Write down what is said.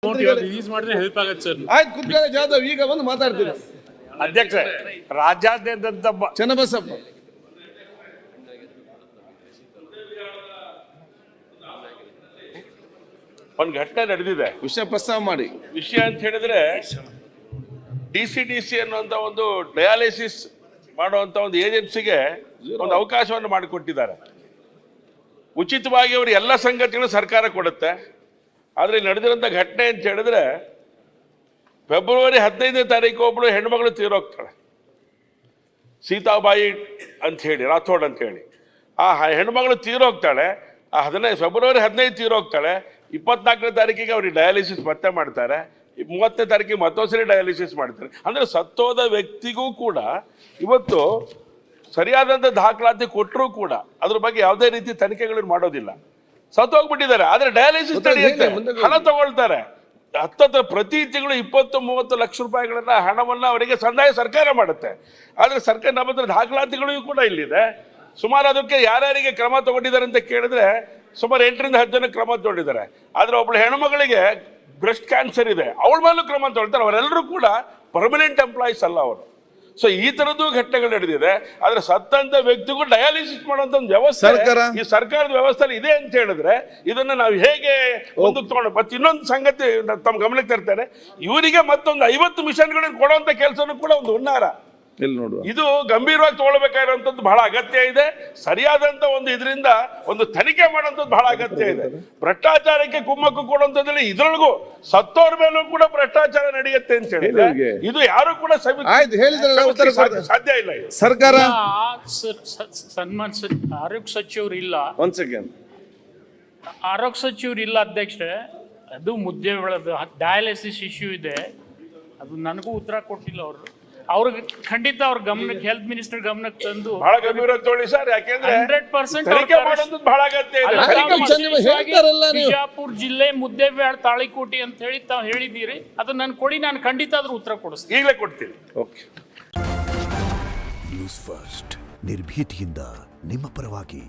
Release ಮಾಡಿದ್ರೆ help ಆಗುತ್ತೆ sir. ಆಯ್ತು, ಕುತ್ಕೊಳ್ಳಿ ಜಾಧವ್, ಈಗ ಬಂದು ಮಾತಾಡ್ತೀರಾ. ಅಧ್ಯಕ್ಷ, ರಾಜ್ಯಾದ್ಯಂತ ಚನ್ನಬಸಪ್ಪ ಒಂದು ಘಟನೆ ನಡೆದಿದೆ, ವಿಷಯ ಪ್ರಸ್ತಾವ ಮಾಡಿ. ವಿಷಯ ಅಂತ ಹೇಳಿದ್ರೆ DCDC ಅನ್ನುವಂತ ಒಂದು ಡಯಾಲಿಸಿಸ್ ಮಾಡುವಂತ ಒಂದು ಏಜೆನ್ಸಿಗೆ ಒಂದು ಅವಕಾಶವನ್ನು ಮಾಡಿಕೊಟ್ಟಿದ್ದಾರೆ. ಉಚಿತವಾಗಿ ಅವರು ಎಲ್ಲ ಸಂಗತಿಗಳು ಸರ್ಕಾರ ಕೊಡುತ್ತೆ. ಆದ್ರೆ ಇಲ್ಲಿ ನಡೆದಿರೋಂಥ ಘಟನೆ ಅಂತ ಹೇಳಿದ್ರೆ ಫೆಬ್ರವರಿ 15ನೇ ತಾರೀಕು ಒಬ್ಬಳು ಹೆಣ್ಮಗಳು ತೀರೋಗ್ತಾಳೆ, ಸೀತಾಬಾಯಿ ಅಂತ ಹೇಳಿ, ರಾಥೋಡ್ ಅಂತ ಹೇಳಿ. ಆ ಹೆಣ್ಮಗಳು ತೀರೋಗ್ತಾಳೆ. ಫೆಬ್ರವರಿ 15 ತೀರೋಗ್ತಾಳೆ. 24ನೇ ತಾರೀಕಿಗೆ ಅವ್ರಿಗೆ ಡಯಾಲಿಸಿಸ್ ಮತ್ತೆ ಮಾಡ್ತಾರೆ. 30ನೇ ತಾರೀಕಿಗೆ ಮತ್ತೊಂದ್ಸರಿ ಡಯಾಲಿಸಿಸ್ ಮಾಡ್ತಾರೆ. ಅಂದ್ರೆ ಸತ್ತೋದ ವ್ಯಕ್ತಿಗೂ ಕೂಡ ಇವತ್ತು ಸರಿಯಾದಂಥ ದಾಖಲಾತಿ ಕೊಟ್ಟರೂ ಕೂಡ ಅದ್ರ ಬಗ್ಗೆ ಯಾವುದೇ ರೀತಿ ತನಿಖೆಗಳನ್ನು ಮಾಡೋದಿಲ್ಲ. ಸತ್ತೋಗ್ಬಿಟ್ಟಿದ್ದಾರೆ, ಆದ್ರೆ ಡಯಾಲಿಸಿಸ್ ನಡೆಯುತ್ತೆ, ಹಣ ತಗೊಳ್ತಾರೆ. ಹತ್ತತ್ರ ಪ್ರತಿ ತಿಂಗಳು 20-30 ಲಕ್ಷ ರೂಪಾಯಿಗಳನ್ನ ಹಣವನ್ನ ಅವರಿಗೆ ಸಂದಾಯ ಸರ್ಕಾರ ಮಾಡುತ್ತೆ. ಆದ್ರೆ ಸರ್ಕಾರ ನಮ್ಮ ಹತ್ರ ದಾಖಲಾತಿಗಳು ಕೂಡ ಇಲ್ಲಿದೆ. ಸುಮಾರು ಅದಕ್ಕೆ ಯಾರ್ಯಾರಿಗೆ ಕ್ರಮ ತಗೊಂಡಿದ್ದಾರೆ ಅಂತ ಕೇಳಿದ್ರೆ ಸುಮಾರು 8ರಿಂದ 10 ಜನ ಕ್ರಮ ತಗೊಂಡಿದ್ದಾರೆ. ಆದ್ರೆ ಒಬ್ಬಳು ಹೆಣ್ಮಗಳಿಗೆ ಬ್ರೆಸ್ಟ್ ಕ್ಯಾನ್ಸರ್ ಇದೆ, ಅವಳ ಮೇಲೂ ಕ್ರಮ ತಗೊಳ್ತಾರೆ. ಅವರೆಲ್ಲರೂ ಕೂಡ ಪರ್ಮನೆಂಟ್ ಎಂಪ್ಲಾಯೀಸ್ ಅಲ್ಲ ಅವರು. ಸೊ ಈ ತರದ್ದು ಘಟನೆಗಳು ನಡೆದಿದೆ. ಆದ್ರೆ ಸತ್ತಂತ ವ್ಯಕ್ತಿಗೂ ಡಯಾಲಿಸಿಸ್ ಮಾಡುವಂತ ಒಂದು ವ್ಯವಸ್ಥೆ ಈ ಸರ್ಕಾರದ ವ್ಯವಸ್ಥೆ ಇದೆ ಅಂತ ಹೇಳಿದ್ರೆ ಇದನ್ನ ನಾವು ಹೇಗೆ ಮುಂದಕ್ಕೆ ತಗೊಂಡು. ಮತ್ತೆ ಇನ್ನೊಂದು ಸಂಗತಿ ತಮ್ಮ ಗಮನಕ್ಕೆ ತರ್ತಾರೆ, ಇವರಿಗೆ ಮತ್ತೊಂದು 50 ಮಿಷನ್ಗಳನ್ನು ಕೊಡುವಂತ ಕೆಲಸನೂ ಕೂಡ ಒಂದು ಹುನ್ನಾರ. ಇದು ಗಂಭೀರವಾಗಿ ತಗೊಳ್ಬೇಕಾಗಿರುವಂತದ್ದು ಬಹಳ ಅಗತ್ಯ ಇದೆ. ಸರಿಯಾದಂತ ಒಂದು ಇದರಿಂದ ಒಂದು ತನಿಖೆ ಮಾಡುವಂಥದ್ದು ಬಹಳ ಅಗತ್ಯ ಇದೆ. ಭ್ರಷ್ಟಾಚಾರಕ್ಕೆ ಕುಮ್ಮಕ್ಕು ಕೊಡುವಂಥದ್ರಲ್ಲಿ ಇದ್ರೊಳಗೂ ಸತ್ತೋರ್ ಮೇಲೂ ಕೂಡ ಭ್ರಷ್ಟಾಚಾರ ನಡೆಯುತ್ತೆ ಅಂತ ಹೇಳಿದ್ರೆ ಇದು ಯಾರು ಕೂಡ ಸಾಧ್ಯ ಇಲ್ಲ. ಸರ್ಕಾರ ಸನ್ಮಾನ್ ಆರೋಗ್ಯ ಸಚಿವರು ಇಲ್ಲ, ಒಂದ್ ಸೆಕೆಂಡ್, ಆರೋಗ್ಯ ಸಚಿವರು ಇಲ್ಲ ಅಧ್ಯಕ್ಷರೇ. ಅದು ಮುದ್ದೆ ಡಯಾಲಿಸಿಸ್ ಇಶ್ಯೂ ಇದೆ, ಅದು ನನಗೂ ಉತ್ತರ ಕೊಟ್ಟಿಲ್ಲ ಅವರು. ಅವ್ರಿಗೆ ಖಂಡಿತ ಅವ್ರ ಗಮನಕ್ಕೆ, ಹೆಲ್ತ್ ಮಿನಿಸ್ಟರ್ ಗಮನಕ್ಕೆ ತಂದು ಬಹಳ ಗಂಭೀರ ತಗೊಳ್ಳಿ ಸರ್. ಯಾಕೆಂದ್ರೆ 100% ಬಹಳ ಅಗತ್ಯ ಇದೆ. ಬಿಜಾಪುರ ಜಿಲ್ಲೆ ಮುದ್ದೇಬೇಳ ತಾಳಿಕೋಟಿ ಅಂತ ಹೇಳಿ ತಾವು ಹೇಳಿದ್ದೀರಿ, ಅದನ್ನ ನಾನು ಕೊಡಿ, ನಾನು ಖಂಡಿತ ಅದ್ರ ಉತ್ತರ ಕೊಡಿಸ್ತೀನಿ, ಈಗಲೇ ಕೊಡ್ತೀನಿ. ಓಕೆ. ನ್ಯೂಸ್ ಫಸ್ಟ್, ನಿರ್ಭೀತಿಯಿಂದ ನಿಮ್ಮ ಪರವಾಗಿ.